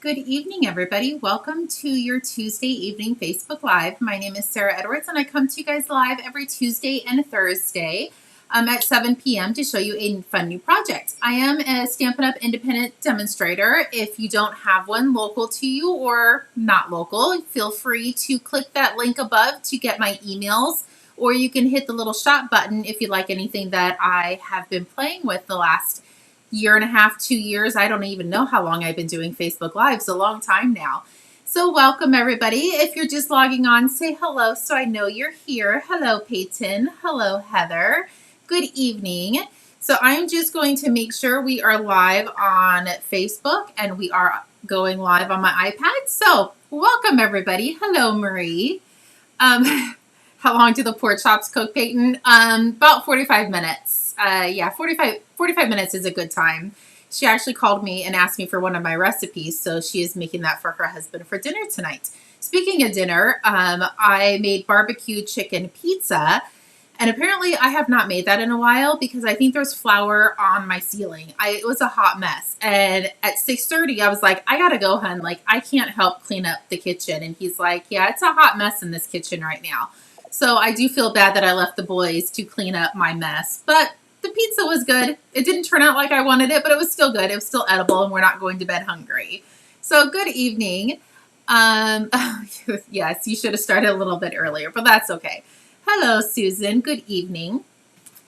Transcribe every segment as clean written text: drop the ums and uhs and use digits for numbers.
Good evening, everybody. Welcome to your Tuesday evening Facebook Live. My name is Sarah Edwards, and I come to you guys live every Tuesday and Thursday at 7 p.m. to show you a fun new project. I am a Stampin' Up! Independent demonstrator. If you don't have one local to you or not local, feel free to click that link above to get my emails, or you can hit the little shop button if you like anything that I have been playing with the last year and a half, 2 years. I don't even know how long I've been doing Facebook Lives, a long time now. So welcome everybody. If you're just logging on, say hello so I know you're here. Hello Peyton. Hello Heather. Good evening. So I'm just going to make sure we are live on Facebook and we are going live on my iPad. So welcome everybody. Hello Marie. How long do the pork chops cook, Peyton? About 45 minutes. Yeah, 45 minutes is a good time. She actually called me and asked me for one of my recipes, so she is making that for her husband for dinner tonight. Speaking of dinner, I made barbecue chicken pizza, and apparently I have not made that in a while because I think there's flour on my ceiling. It was a hot mess, and at 6:30 I was like, I gotta go, hun. Like, I can't help clean up the kitchen. And he's like, yeah, it's a hot mess in this kitchen right now. So I do feel bad that I left the boys to clean up my mess, but the pizza was good. It didn't turn out like I wanted it, but it was still good. It was still edible, and we're not going to bed hungry. So good evening. Yes, you should have started a little bit earlier, but that's okay. Hello, Susan. Good evening.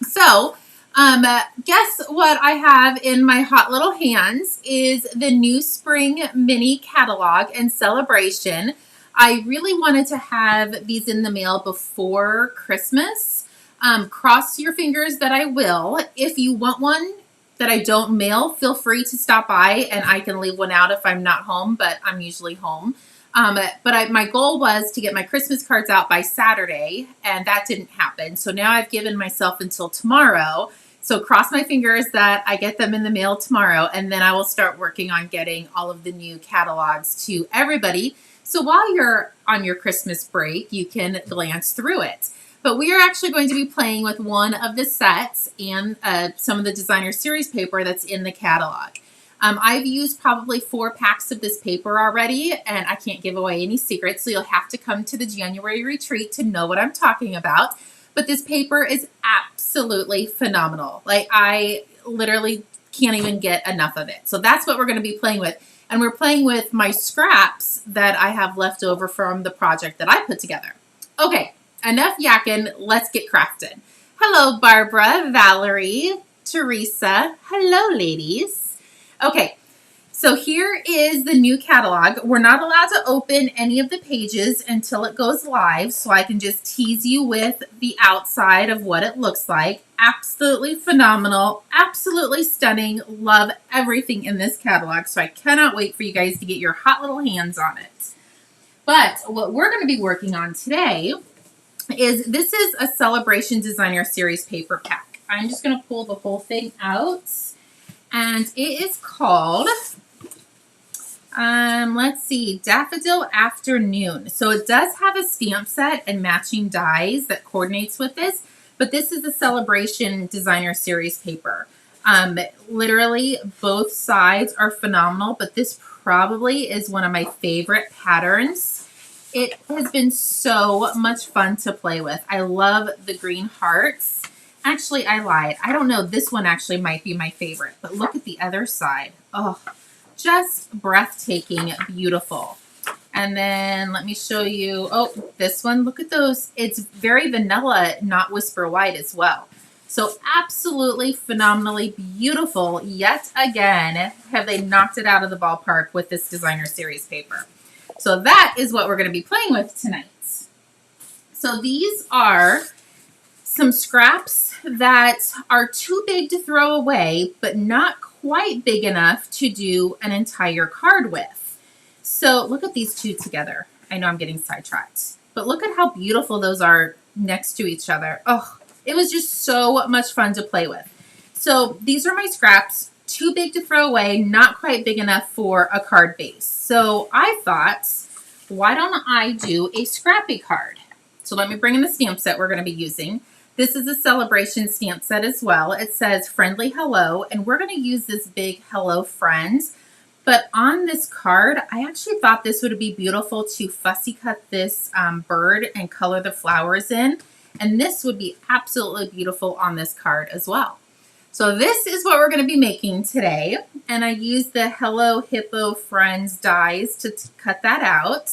So, guess what I have in my hot little hands is the new spring mini catalog and celebration. I really wanted to have these in the mail before Christmas. Cross your fingers that I will. If you want one that I don't mail, feel free to stop by and I can leave one out if I'm not home, but I'm usually home. My goal was to get my Christmas cards out by Saturday, and that didn't happen. So now I've given myself until tomorrow. So cross my fingers that I get them in the mail tomorrow, and then I will start working on getting all of the new catalogs to everybody. So while you're on your Christmas break, you can glance through it. But we are actually going to be playing with one of the sets and some of the designer series paper that's in the catalog. I've used probably 4 packs of this paper already, and I can't give away any secrets, so you'll have to come to the January retreat to know what I'm talking about. But this paper is absolutely phenomenal. Like, I literally can't even get enough of it. So that's what we're going to be playing with. And we're playing with my scraps that I have left over from the project that I put together. Okay. Enough yakking, let's get crafted. Hello, Barbara, Valerie, Teresa. Hello, ladies. Okay, so here is the new catalog. We're not allowed to open any of the pages until it goes live, so I can just tease you with the outside of what it looks like. Absolutely phenomenal, absolutely stunning. Love everything in this catalog, so I cannot wait for you guys to get your hot little hands on it. But what we're going to be working on today this is a Celebration Designer Series paper pack. I'm just going to pull the whole thing out, and it is called, let's see, Daffodil Afternoon. So it does have a stamp set and matching dies that coordinates with this, but this is a Celebration Designer Series paper. Literally both sides are phenomenal, but this probably is one of my favorite patterns. It has been so much fun to play with. I love the green hearts. Actually, I lied. I don't know. This one actually might be my favorite, but look at the other side. Oh, just breathtaking, beautiful. And then let me show you. Oh, this one. Look at those. It's very vanilla, not whisper white as well. So absolutely phenomenally beautiful. Yet again, have they knocked it out of the ballpark with this designer series paper. So that is what we're going to be playing with tonight. So these are some scraps that are too big to throw away, but not quite big enough to do an entire card with. So look at these two together. I know I'm getting sidetracked, but look at how beautiful those are next to each other. Oh, it was just so much fun to play with. So these are my scraps. Too big to throw away, not quite big enough for a card base. So I thought, why don't I do a Scrappy card? So let me bring in the stamp set we're going to be using. This is a celebration stamp set as well. It says friendly hello, and we're going to use this big hello friends. But on this card, I actually thought this would be beautiful to fussy cut this bird and color the flowers in. And this would be absolutely beautiful on this card as well. So this is what we're going to be making today. And I used the Hello Hippo Friends dies to cut that out.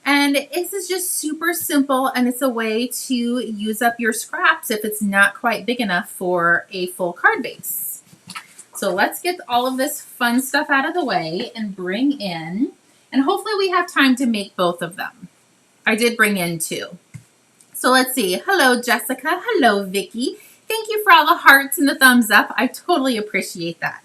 And this is just super simple, and it's a way to use up your scraps if it's not quite big enough for a full card base. So let's get all of this fun stuff out of the way and bring in, and hopefully we have time to make both of them. I did bring in two. So let's see. Hello, Jessica. Hello, Vicky. Thank you for all the hearts and the thumbs up. I totally appreciate that.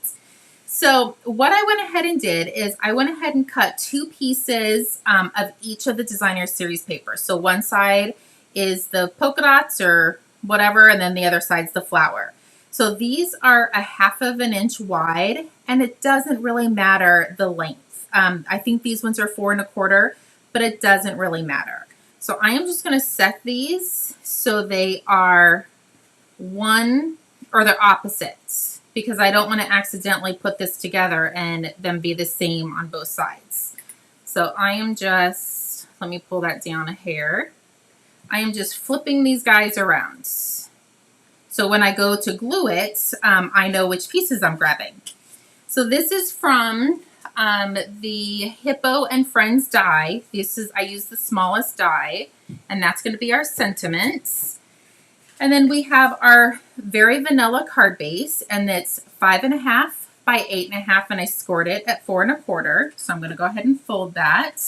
So what I went ahead and did is I went ahead and cut two pieces of each of the designer series paper. So one side is the polka dots or whatever, and then the other side's the flower. So these are 1/2 inch wide, and it doesn't really matter the length. I think these ones are 4 1/4, but it doesn't really matter. So I am just going to set these so they are one, or they're opposites, because I don't want to accidentally put this together and them be the same on both sides. So I am just, let me pull that down a hair. I am just flipping these guys around. So when I go to glue it, I know which pieces I'm grabbing. So this is from the Hippo and Friends die. I use the smallest die, and that's going to be our sentiments. And then we have our very vanilla card base, and it's 5.5 by 8.5, and I scored it at 4 1/4. So I'm going to go ahead and fold that.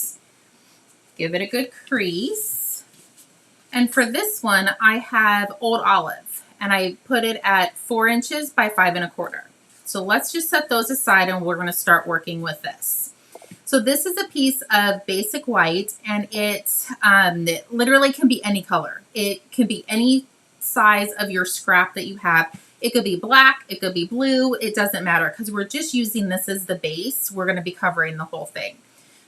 Give it a good crease. And for this one, I have Old Olive, and I put it at 4 inches by 5 1/4. So let's just set those aside, and we're going to start working with this. So this is a piece of basic white, and it literally can be any color. It can be any size of your scrap that you have. It could be black, it could be blue, it doesn't matter, because we're just using this as the base. We're going to be covering the whole thing.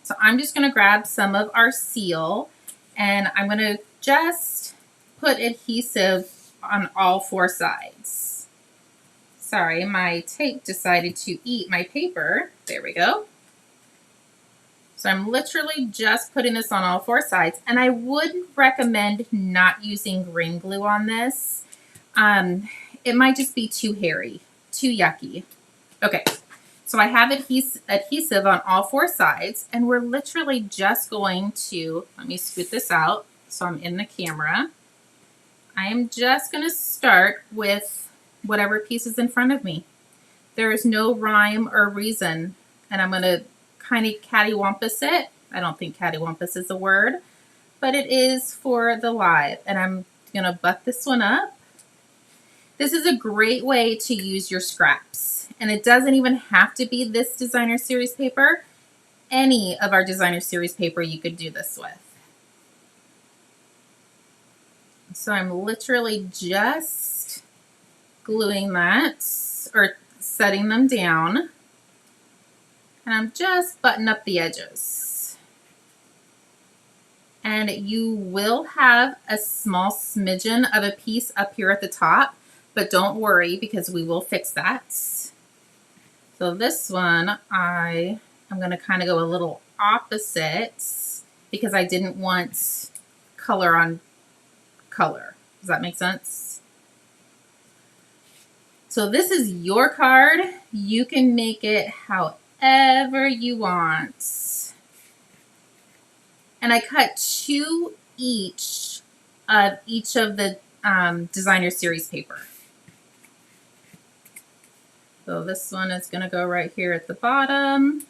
So I'm just going to grab some of our seal, and I'm going to just put adhesive on all 4 sides. Sorry, my tape decided to eat my paper. There we go. So I'm literally just putting this on all 4 sides, and I would recommend not using green glue on this. It might just be too hairy, too yucky. Okay, so I have adhesive on all 4 sides, and we're literally just going to, let me scoot this out so I'm in the camera. I am just going to start with whatever piece is in front of me. There is no rhyme or reason, and I'm going to kind of cattywampus it. I don't think cattywampus is a word, but it is for the live. And I'm going to butt this one up. This is a great way to use your scraps. And it doesn't even have to be this designer series paper. Any of our designer series paper you could do this with. So I'm literally just gluing that, or setting them down. And I'm just buttoning up the edges. And you will have a small smidgen of a piece up here at the top, but don't worry, because we will fix that. So this one, I am going to kind of go a little opposite, because I didn't want color on color. Does that make sense? So this is your card. You can make it however you want. And I cut 2 each of the designer series paper. So this one is going to go right here at the bottom.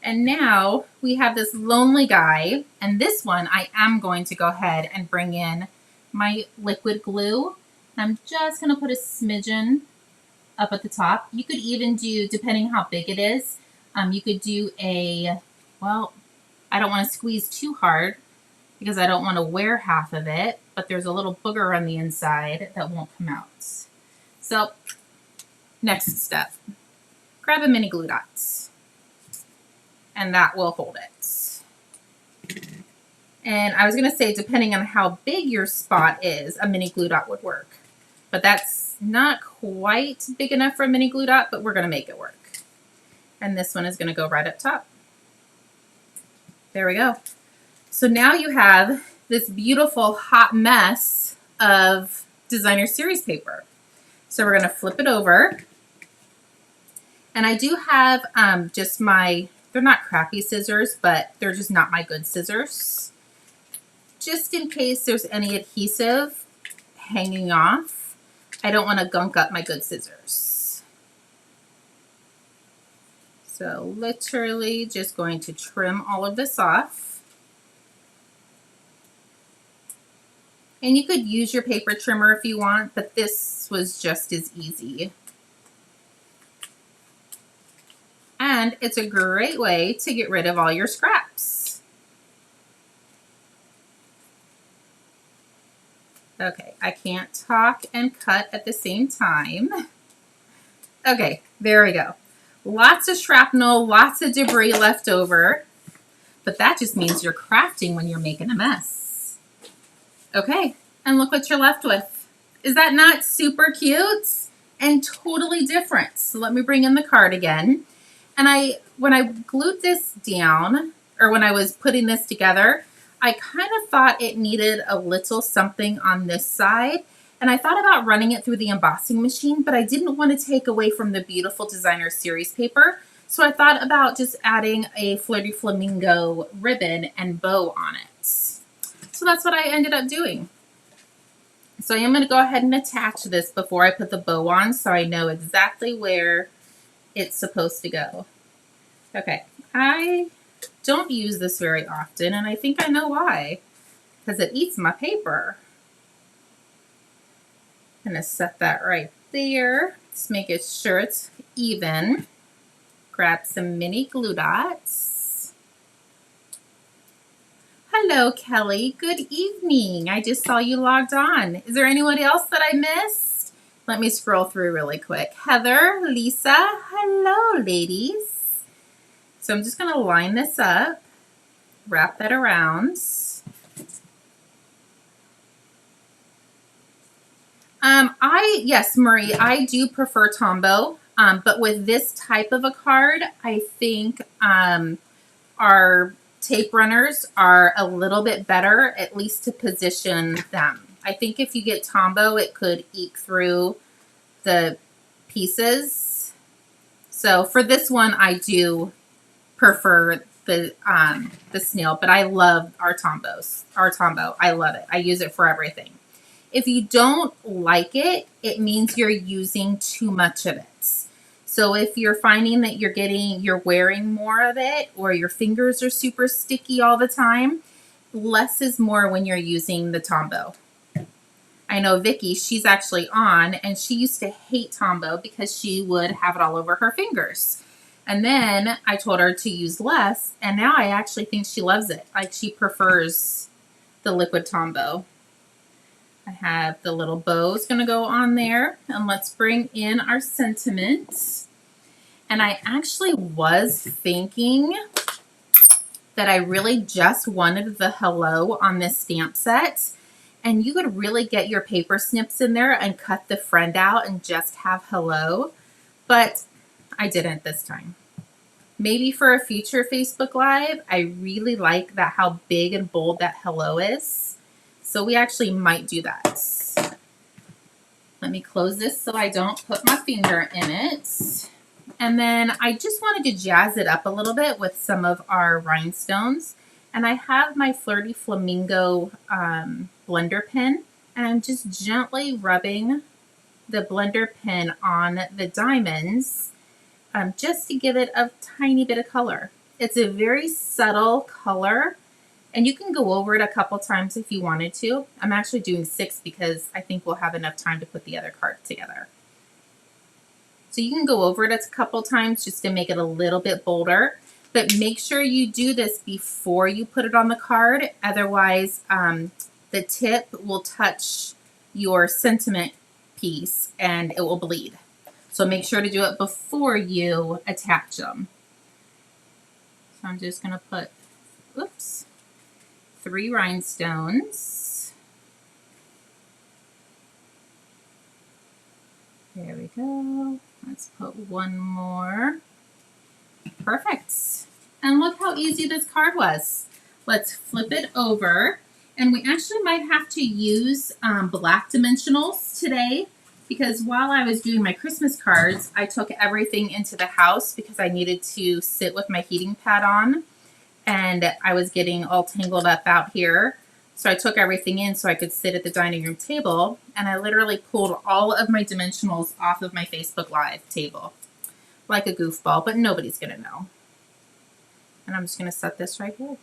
And now we have this lonely guy, and this one I am going to go ahead and bring in my liquid glue. I'm just going to put a smidgen up at the top. You could even do, depending how big it is, you could do well, I don't want to squeeze too hard because I don't want to wear half of it, but there's a little booger on the inside that won't come out. So next step, grab a mini glue dots, and that will hold it. And I was going to say, depending on how big your spot is, a mini glue dot would work. But that's not quite big enough for a mini glue dot, but we're going to make it work. And this one is going to go right up top. There we go. So now you have this beautiful hot mess of designer series paper. So we're going to flip it over. And I do have just my, they're not crappy scissors, but they're just not my good scissors. Just in case there's any adhesive hanging off, I don't want to gunk up my good scissors. So literally just going to trim all of this off. And you could use your paper trimmer if you want, but this was just as easy. And it's a great way to get rid of all your scraps. Okay, I can't talk and cut at the same time. Okay, there we go. Lots of shrapnel, lots of debris left over, but that just means you're crafting when you're making a mess. Okay, and look what you're left with. Is that not super cute and totally different? So let me bring in the card again. And when I glued this down, or when I was putting this together, I kind of thought it needed a little something on this side. And I thought about running it through the embossing machine, but I didn't want to take away from the beautiful designer series paper. So I thought about just adding a Flirty Flamingo ribbon and bow on it. So that's what I ended up doing. So I am going to go ahead and attach this before I put the bow on so I know exactly where it's supposed to go. Okay, I don't use this very often, and I think I know why. Because it eats my paper. I'm going to set that right there. Just make it sure it's even. Grab some mini glue dots. Hello, Kelly. Good evening. I just saw you logged on. Is there anyone else that I missed? Let me scroll through really quick. Heather, Lisa, hello, ladies. So I'm just going to line this up, wrap that around. Yes, Marie, I do prefer Tombow, but with this type of a card, I think our tape runners are a little bit better, at least to position them. I think if you get Tombow, it could eke through the pieces. So for this one, I do prefer the snail, but I love our Tombow. I love it. I use it for everything. If you don't like it, it means you're using too much of it. So if you're finding that you're wearing more of it, or your fingers are super sticky all the time, less is more when you're using the Tombow. I know Vicky, she's actually on, and she used to hate Tombow because she would have it all over her fingers. And then I told her to use less, and now I actually think she loves it. Like, she prefers the liquid Tombow. I have the little bows going to go on there, and let's bring in our sentiments. And I actually was thinking that I really just wanted the hello on this stamp set, and you could really get your paper snips in there and cut the friend out and just have hello, but I didn't this time. Maybe for a future Facebook Live. I really like that how big and bold that hello is. So we actually might do that. Let me close this so I don't put my finger in it. And then I just wanted to jazz it up a little bit with some of our rhinestones. And I have my Flirty Flamingo blender pen. And I'm just gently rubbing the blender pen on the diamonds just to give it a tiny bit of color. It's a very subtle color. And you can go over it a couple times if you wanted to. I'm actually doing 6 because I think we'll have enough time to put the other card together. So you can go over it a couple times just to make it a little bit bolder. But make sure you do this before you put it on the card. Otherwise, the tip will touch your sentiment piece and it will bleed. So make sure to do it before you attach them. So I'm just going to put, oops. 3 rhinestones. There we go. Let's put one more. Perfect. And look how easy this card was. Let's flip it over. And we actually might have to use black dimensionals today because while I was doing my Christmas cards, I took everything into the house because I needed to sit with my heating pad on. And I was getting all tangled up out here. So I took everything in so I could sit at the dining room table. And I literally pulled all of my dimensionals off of my Facebook Live table. Like a goofball, but nobody's going to know. And I'm just going to set this right here.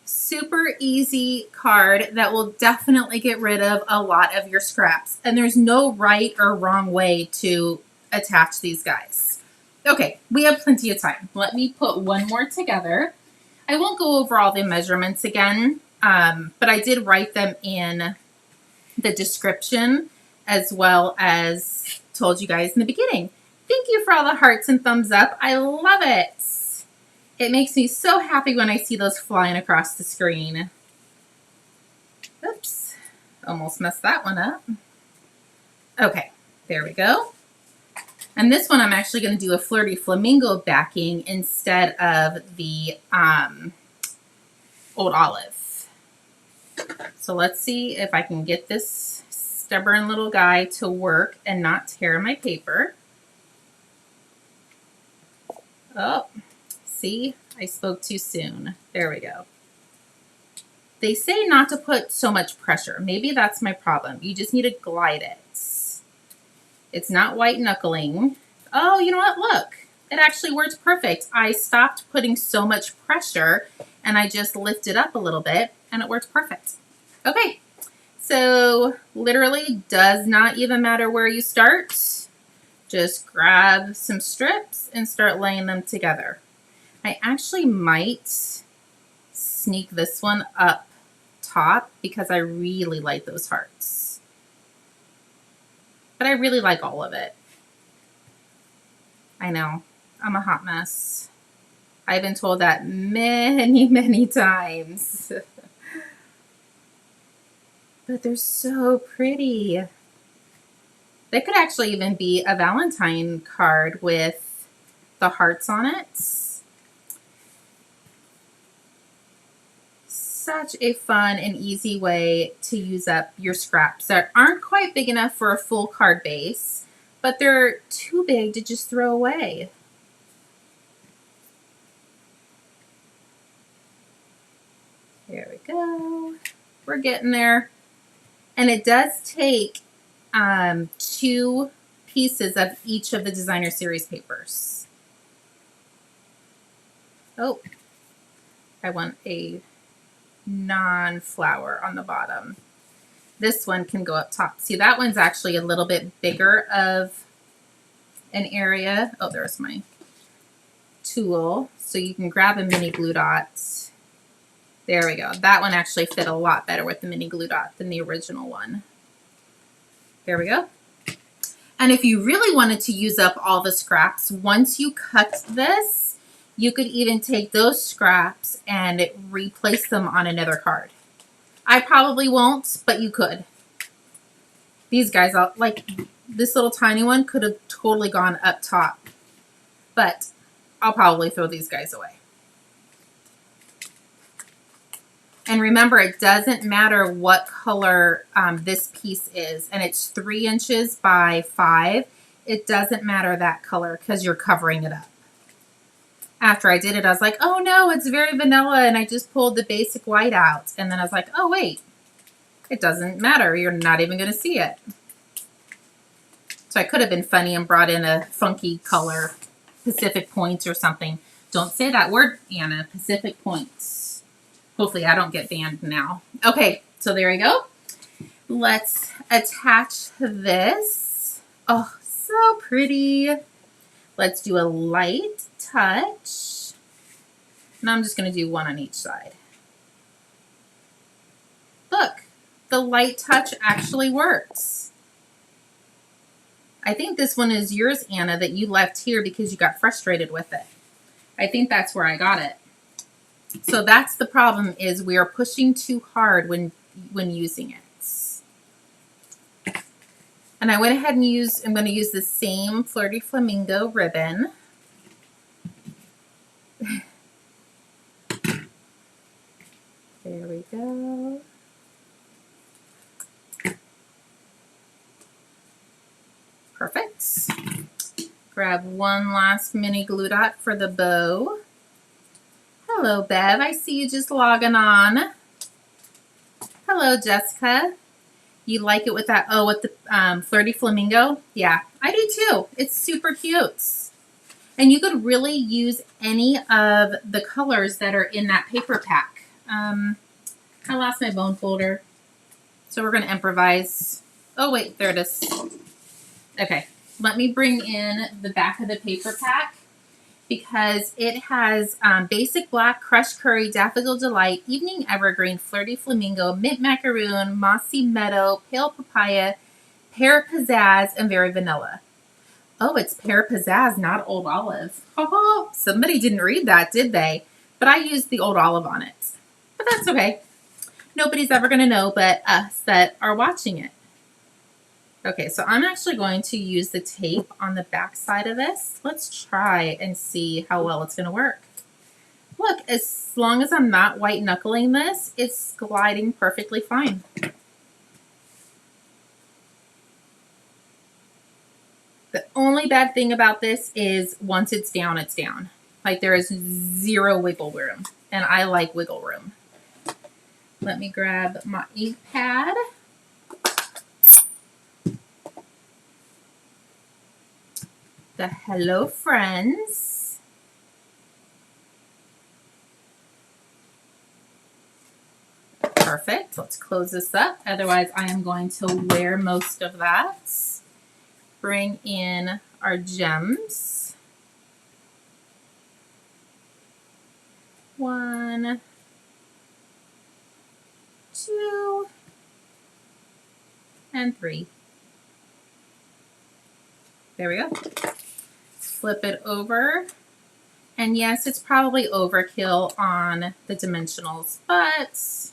Super easy card that will definitely get rid of a lot of your scraps. And there's no right or wrong way to attach these guys. Okay, we have plenty of time. Let me put one more together. I won't go over all the measurements again, but I did write them in the description as well as told you guys in the beginning. Thank you for all the hearts and thumbs up. I love it. It makes me so happy when I see those flying across the screen. Oops, almost messed that one up. Okay, there we go. And this one I'm actually going to do a Flirty Flamingo backing instead of the Old Olive. So let's see if I can get this stubborn little guy to work and not tear my paper. Oh, see, I spoke too soon. There we go. They say not to put so much pressure. Maybe that's my problem. You just need to glide it. It's not white knuckling. Oh, you know what? Look, it actually works perfect. I stopped putting so much pressure and I just lifted up a little bit and it works perfect. Okay, so literally does not even matter where you start. Just grab some strips and start laying them together. I actually might sneak this one up top because I really like those hearts. But I really like all of it. I know, I'm a hot mess. I've been told that many, many times. But they're so pretty. They could actually even be a Valentine card with the hearts on it. Such a fun and easy way to use up your scraps that aren't quite big enough for a full card base, but they're too big to just throw away. There we go. We're getting there. And it does take 2 pieces of each of the designer series papers. Oh, I want a non-flower on the bottom. This one can go up top. See, that one's actually a little bit bigger of an area. Oh, there's my tool. So you can grab a mini glue dot. There we go. That one actually fit a lot better with the mini glue dot than the original one. There we go. And if you really wanted to use up all the scraps, once you cut this, you could even take those scraps and replace them on another card. I probably won't, but you could. These guys, like this little tiny one could have totally gone up top, but I'll probably throw these guys away. And remember, it doesn't matter what color this piece is, and it's 3 inches by 5. It doesn't matter that color because you're covering it up. After I did it, I was like, oh no, it's very vanilla, and I just pulled the basic white out. And then I was like, oh wait, it doesn't matter. You're not even going to see it. So I could have been funny and brought in a funky color, Pacific Points or something. Don't say that word, Anna, Pacific Points. Hopefully I don't get banned now. Okay, so there we go. Let's attach this. Oh, so pretty. Let's do a light touch. And I'm just going to do one on each side. Look, the light touch actually works. I think this one is yours, Anna, that you left here because you got frustrated with it. I think that's where I got it. So that's the problem, is we are pushing too hard when using it. And I went ahead and I'm going to use the same Flirty Flamingo ribbon. Perfect. Grab one last mini glue dot for the bow. Hello, Bev. I see you just logging on. Hello, Jessica. You like it with that, with the flirty flamingo? Yeah, I do too. It's super cute. And you could really use any of the colors that are in that paper pack. I lost my bone folder, so we're going to improvise. Oh, wait, there it is. Okay, let me bring in the back of the paper pack because it has basic black, crushed curry, daffodil delight, evening evergreen, flirty flamingo, mint macaroon, mossy meadow, pale papaya, pear pizzazz, and very vanilla. Oh, it's pear pizzazz, not old olive. Oh, somebody didn't read that, did they? But I used the old olive on it. But that's okay. Nobody's ever going to know but us that are watching it. Okay, so I'm actually going to use the tape on the back side of this. Let's try and see how well it's going to work. Look, as long as I'm not white knuckling this, it's gliding perfectly fine. The only bad thing about this is once it's down, it's down. Like there is zero wiggle room, and I like wiggle room. Let me grab my ink pad. The Hello Friends. Perfect. Let's close this up. Otherwise, I am going to wear most of that. Bring in our gems. 1, 2, and 3. There we go. Flip it over. And yes, it's probably overkill on the dimensionals, but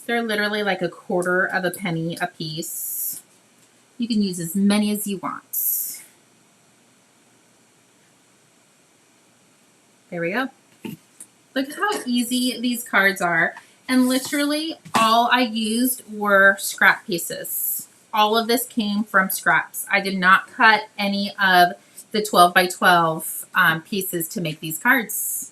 they're literally like 1/4 of a penny a piece. You can use as many as you want. There we go. Look at how easy these cards are. And literally all I used were scrap pieces. All of this came from scraps. I did not cut any of the 12 by 12 pieces to make these cards.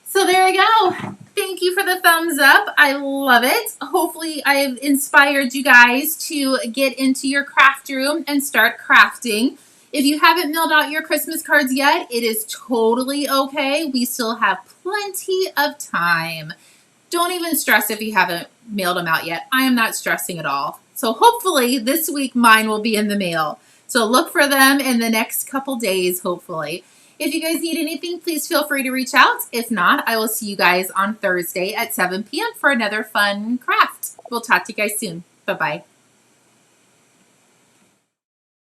So there I go. Thank you for the thumbs up. I love it. Hopefully I've inspired you guys to get into your craft room and start crafting. If you haven't mailed out your Christmas cards yet, it is totally okay. We still have plenty of time. Don't even stress if you haven't mailed them out yet. I am not stressing at all. So hopefully this week mine will be in the mail. So look for them in the next couple days, hopefully. If you guys need anything, please feel free to reach out. If not, I will see you guys on Thursday at 7 p.m. for another fun craft. We'll talk to you guys soon. Bye-bye.